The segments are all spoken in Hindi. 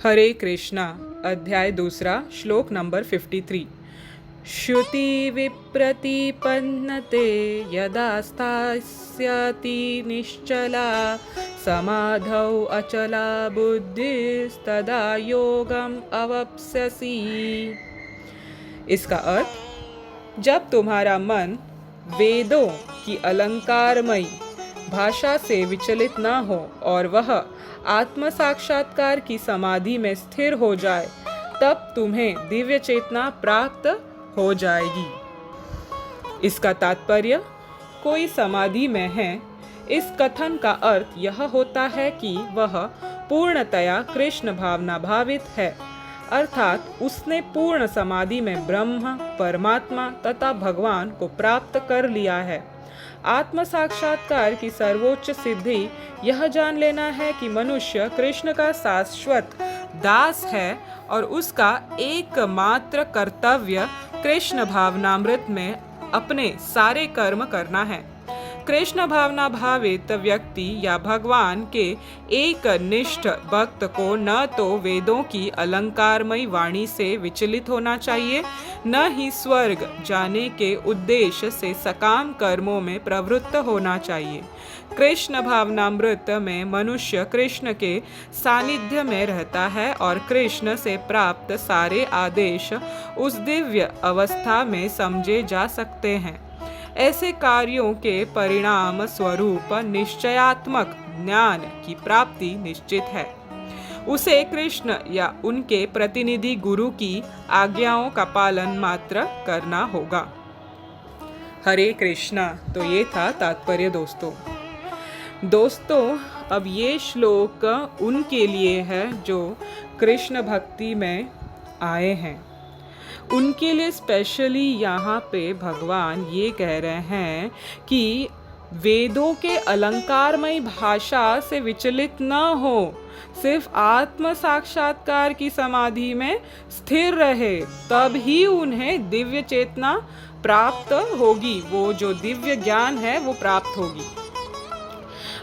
हरे कृष्णा। अध्याय 2 श्लोक नंबर 53। श्रुति विप्रतिपन्नते यदा स्थास्यति निश्चला समाधौ अचला बुद्धिस्तदा योगम अवाप्स्यसि। इसका अर्थ, जब तुम्हारा मन वेदों की अलंकारमयी भाषा से विचलित न हो और वह आत्म साक्षात्कार की समाधि में स्थिर हो जाए, तब तुम्हें दिव्य चेतना प्राप्त हो जाएगी। इसका तात्पर्य, कोई समाधि में है, इस कथन का अर्थ यह होता है कि वह पूर्णतया कृष्ण भावना भावित है, अर्थात उसने पूर्ण समाधि में ब्रह्म, परमात्मा तथा भगवान को प्राप्त कर लिया है। आत्म साक्षात्कार की सर्वोच्च सिद्धि यह जान लेना है कि मनुष्य कृष्ण का शाश्वत दास है और उसका एकमात्र कर्तव्य कृष्ण भावनामृत में अपने सारे कर्म करना है। कृष्ण भावना भावित व्यक्ति या भगवान के एक निष्ठ भक्त को न तो वेदों की अलंकारमयी वाणी से विचलित होना चाहिए, न ही स्वर्ग जाने के उद्देश्य से सकाम कर्मों में प्रवृत्त होना चाहिए। कृष्ण भावनामृत में मनुष्य कृष्ण के सानिध्य में रहता है और कृष्ण से प्राप्त सारे आदेश उस दिव्य अवस्था में समझे जा सकते हैं। ऐसे कार्यों के परिणाम स्वरूप निश्चयात्मक ज्ञान की प्राप्ति निश्चित है। उसे कृष्ण या उनके प्रतिनिधि गुरु की आज्ञाओं का पालन मात्र करना होगा। हरे कृष्णा। तो ये था तात्पर्य दोस्तों, अब ये श्लोक उनके लिए है जो कृष्ण भक्ति में आए हैं। उनके लिए स्पेशली यहाँ पे भगवान ये कह रहे हैं कि वेदों के अलंकारमयी भाषा से विचलित न हो, सिर्फ आत्म साक्षात्कार की समाधि में स्थिर रहे, तब ही उन्हें दिव्य चेतना प्राप्त होगी। वो जो दिव्य ज्ञान है वो प्राप्त होगी।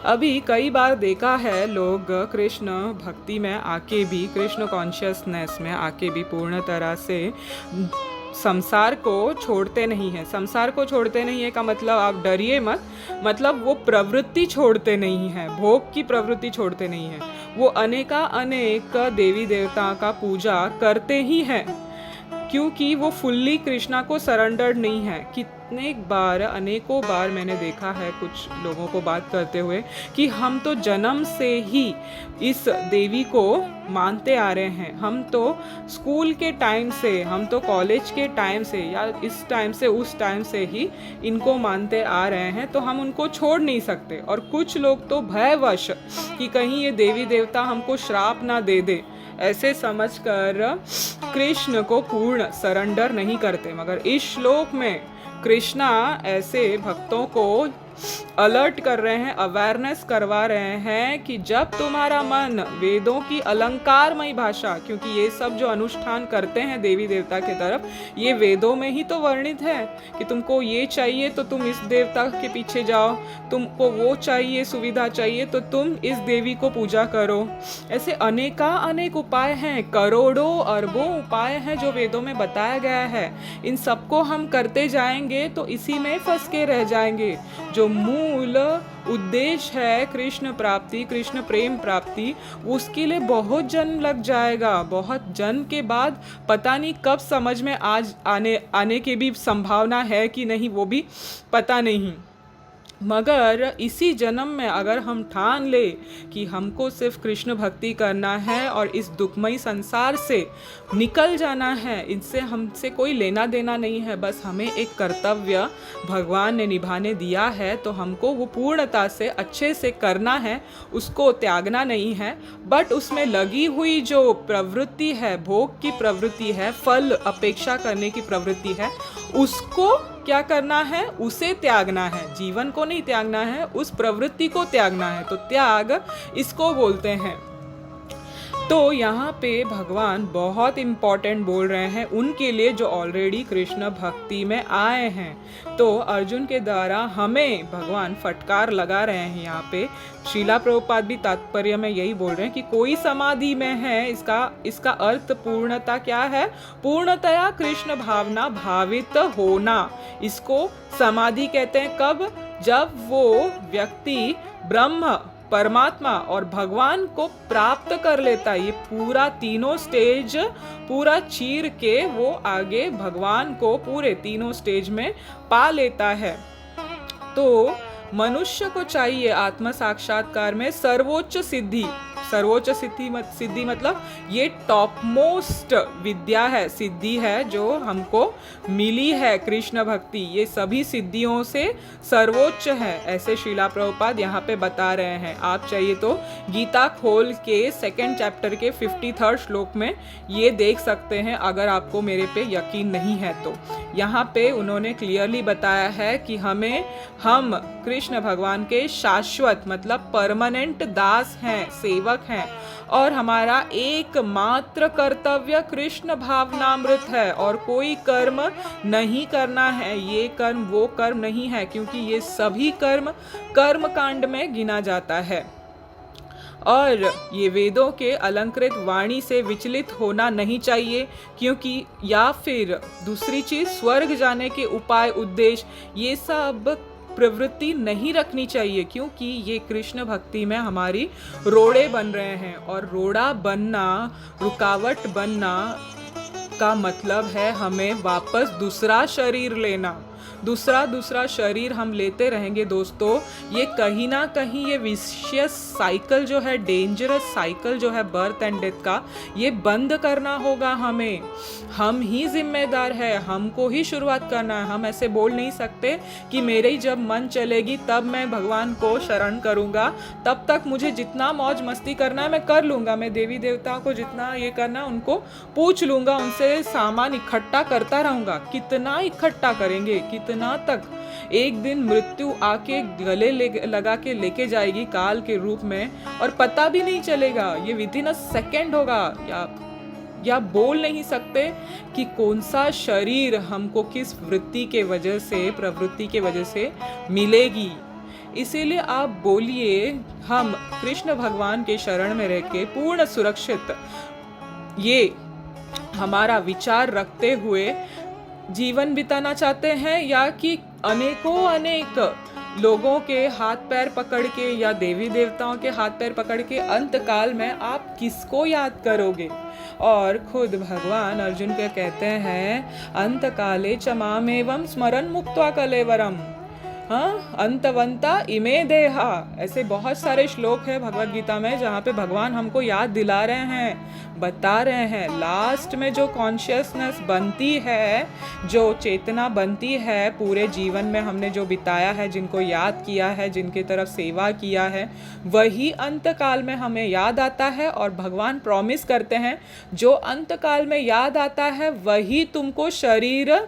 अभी कई बार देखा है, लोग कृष्ण भक्ति में आके भी, कृष्ण कॉन्शियसनेस में आके भी पूर्ण तरह से संसार को छोड़ते नहीं है। संसार को छोड़ते नहीं है का मतलब आप डरिए मत, मतलब वो प्रवृत्ति छोड़ते नहीं है, भोग की प्रवृत्ति छोड़ते नहीं है। वो अनेक देवी देवता का पूजा करते ही हैं, क्योंकि वो फुल्ली कृष्णा को सरेंडर्ड नहीं है। अनेकों बार मैंने देखा है कुछ लोगों को बात करते हुए कि हम तो जन्म से ही इस देवी को मानते आ रहे हैं, हम तो स्कूल के टाइम से, हम तो कॉलेज के टाइम से, या इस टाइम से उस टाइम से ही इनको मानते आ रहे हैं, तो हम उनको छोड़ नहीं सकते। और कुछ लोग तो भयवश कि कहीं ये देवी देवता हमको श्राप ना दे दे, ऐसे समझकर कृष्ण को पूर्ण सरेंडर नहीं करते। मगर इस श्लोक में कृष्णा ऐसे भक्तों को अलर्ट कर रहे हैं, अवेयरनेस करवा रहे हैं कि जब तुम्हारा मन वेदों की अलंकारमयी भाषा, क्योंकि ये सब जो अनुष्ठान करते हैं देवी देवता के तरफ, ये वेदों में ही तो वर्णित है कि तुमको ये चाहिए तो तुम इस देवता के पीछे जाओ, तुमको वो चाहिए, सुविधा चाहिए तो तुम इस देवी को पूजा करो। ऐसे अनेक उपाय हैं, करोड़ों अरबों उपाय हैं जो वेदों में बताया गया है। इन सबको हम करते जाएंगे तो इसी में फंस के रह जाएंगे। जो मूल उद्देश्य है कृष्ण प्राप्ति, कृष्ण प्रेम प्राप्ति, उसके लिए बहुत जन्म लग जाएगा। बहुत जन्म के बाद पता नहीं कब समझ में आने की भी संभावना है कि नहीं, वो भी पता नहीं। मगर इसी जन्म में अगर हम ठान ले कि हमको सिर्फ कृष्ण भक्ति करना है और इस दुखमयी संसार से निकल जाना है, इनसे हमसे कोई लेना देना नहीं है, बस हमें एक कर्तव्य भगवान ने निभाने दिया है, तो हमको वो पूर्णता से अच्छे से करना है, उसको त्यागना नहीं है। बट उसमें लगी हुई जो प्रवृत्ति है, भोग की प्रवृत्ति है, फल अपेक्षा करने की प्रवृत्ति है, उसको क्या करना है, उसे त्यागना है। जीवन को नहीं त्यागना है, उस प्रवृत्ति को त्यागना है। तो त्याग इसको बोलते हैं। तो यहाँ पे भगवान बहुत इम्पोर्टेंट बोल रहे हैं उनके लिए जो ऑलरेडी कृष्ण भक्ति में आए हैं। तो अर्जुन के द्वारा हमें भगवान फटकार लगा रहे हैं। यहाँ पे श्रीला प्रभुपाद भी तात्पर्य में यही बोल रहे हैं कि कोई समाधि में है, इसका अर्थ पूर्णता क्या है? पूर्णतया कृष्ण भावना भावित होना। इसको समाधि कहते हैं। कब? जब वो व्यक्ति ब्रह्म, परमात्मा और भगवान को प्राप्त कर लेता है। ये पूरा तीनों स्टेज पूरा चीर के वो आगे भगवान को पूरे तीनों स्टेज में पा लेता है। तो मनुष्य को चाहिए आत्म साक्षात्कार में सर्वोच्च सिद्धि। सर्वोच्च सिद्धि मतलब ये टॉप मोस्ट विद्या है, सिद्धि है जो हमको मिली है कृष्ण भक्ति। ये सभी सिद्धियों से सर्वोच्च है, ऐसे श्रीला प्रभुपाद यहाँ पे बता रहे हैं। आप चाहिए तो गीता खोल के 2nd चैप्टर के 53rd श्लोक में ये देख सकते हैं, अगर आपको मेरे पे यकीन नहीं है तो। यहाँ पे उन्होंने क्लियरली बताया है कि हम कृष्ण भगवान के शाश्वत मतलब परमानेंट दास हैं, सेवक हैं, और हमारा एकमात्र कर्तव्य कृष्ण भावनामृत है और कोई कर्म नहीं करना है। ये कर्म वो कर्म नहीं है, क्योंकि ये सभी कर्म कांड में गिना जाता है। और ये वेदों के अलंकृत वाणी से विचलित होना नहीं चाहिए, क्योंकि या फिर दूसरी चीज स्वर्ग जाने के उपाय, उद्देश्य, ये सब प्रवृत्ति नहीं रखनी चाहिए, क्योंकि ये कृष्ण भक्ति में हमारी रोड़े बन रहे हैं। और रोड़ा बनना, रुकावट बनना का मतलब है हमें वापस दूसरा शरीर लेना। दूसरा शरीर हम लेते रहेंगे दोस्तों, ये कहीं ना कहीं ये विशियस साइकिल जो है, डेंजरस साइकिल जो है बर्थ एंड डेथ का, ये बंद करना होगा हमें। हम ही जिम्मेदार है, हमको ही शुरुआत करना है। हम ऐसे बोल नहीं सकते कि मेरी जब मन चलेगी तब मैं भगवान को शरण करूँगा, तब तक मुझे जितना मौज मस्ती करना है मैं कर लूँगा, मैं देवी देवताओं को जितना ये करना है उनको पूछ लूँगा, उनसे सामान इकट्ठा करता रहूँगा। कितना इकट्ठा करेंगे, कितना तक? एक दिन मृत्यु आके गले लगा के लेके जाएगी काल के रूप में, और पता भी नहीं चलेगा। ये विदिन अ सेकेंड होगा, या बोल नहीं सकते कि कौन सा शरीर हमको किस वृत्ति के वजह से, प्रवृत्ति के वजह से मिलेगी। इसीलिए आप बोलिए, हम कृष्ण भगवान के शरण में रह के पूर्ण सुरक्षित ये हमारा विचार रखते हुए जीवन बिताना चाहते हैं, या कि अनेक लोगों के हाथ पैर पकड़ के या देवी देवताओं के हाथ पैर पकड़ के अंतकाल में आप किसको याद करोगे? और खुद भगवान अर्जुन के कहते हैं, अंतकाले च मामेवं स्मरन् मुक्त्वा कलेवरम, अंतवंता इमे देहा। ऐसे बहुत सारे श्लोक है भगवत गीता में जहाँ पे भगवान हमको याद दिला रहे हैं, बता रहे हैं लास्ट में जो कॉन्शियसनेस बनती है, जो चेतना बनती है पूरे जीवन में हमने जो बिताया है, जिनको याद किया है, जिनकी तरफ सेवा किया है, वही अंतकाल में हमें याद आता है। और भगवान प्रॉमिस करते हैं जो अंतकाल में याद आता है वही तुमको शरीर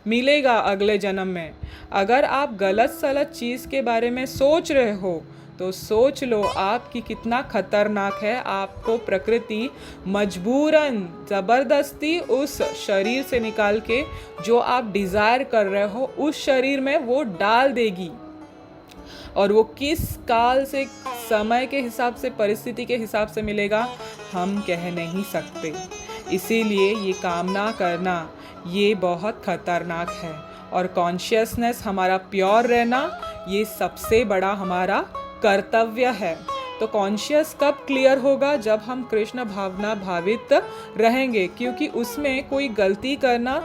मिलेगा अगले जन्म में। अगर आप गलत सलत चीज़ के बारे में सोच रहे हो तो सोच लो आपकी कितना खतरनाक है। आपको प्रकृति मजबूरन ज़बरदस्ती उस शरीर से निकाल के जो आप डिज़ायर कर रहे हो उस शरीर में वो डाल देगी, और वो किस काल से, समय के हिसाब से, परिस्थिति के हिसाब से मिलेगा हम कह नहीं सकते। इसीलिए ये कामना करना ये बहुत खतरनाक है, और कॉन्शियसनेस हमारा प्योर रहना ये सबसे बड़ा हमारा कर्तव्य है। तो कॉन्शियस कब क्लियर होगा? जब हम कृष्ण भावना भावित रहेंगे, क्योंकि उसमें कोई गलती करना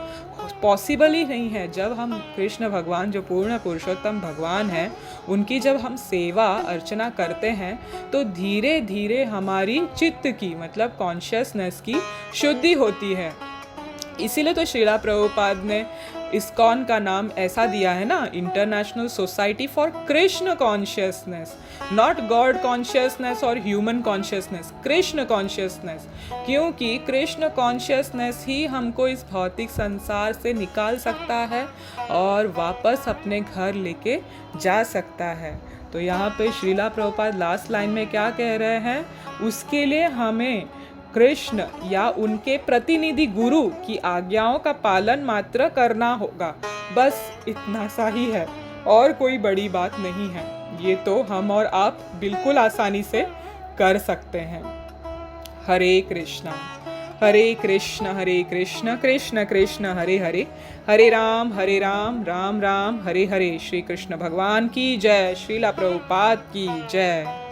पॉसिबल ही नहीं है। जब हम कृष्ण भगवान जो पूर्ण पुरुषोत्तम भगवान हैं उनकी जब हम सेवा अर्चना करते हैं तो धीरे धीरे हमारी चित्त की मतलब कॉन्शियसनेस की शुद्धि होती है। इसीलिए तो श्रीला प्रभुपाद ने इस्कॉन का नाम ऐसा दिया है ना, international society for Krishna consciousness, not God consciousness और ह्यूमन कॉन्शियसनेस, कृष्ण कॉन्शियसनेस। क्योंकि कृष्ण कॉन्शियसनेस ही हमको इस भौतिक संसार से निकाल सकता है और वापस अपने घर लेके जा सकता है। तो यहाँ पे श्रीला प्रभुपाद लास्ट लाइन में क्या कह रहे हैं? उसके लिए हमें कृष्ण या उनके प्रतिनिधि गुरु की आज्ञाओं का पालन मात्र करना होगा। बस इतना सा ही है और कोई बड़ी बात नहीं है। ये तो हम और आप बिल्कुल आसानी से कर सकते हैं। हरे कृष्णा कृष्ण कृष्ण कृष्ण हरे हरे, हरे राम राम राम हरे हरे। श्री कृष्ण भगवान की जय। श्रीला प्रभुपाद की जय।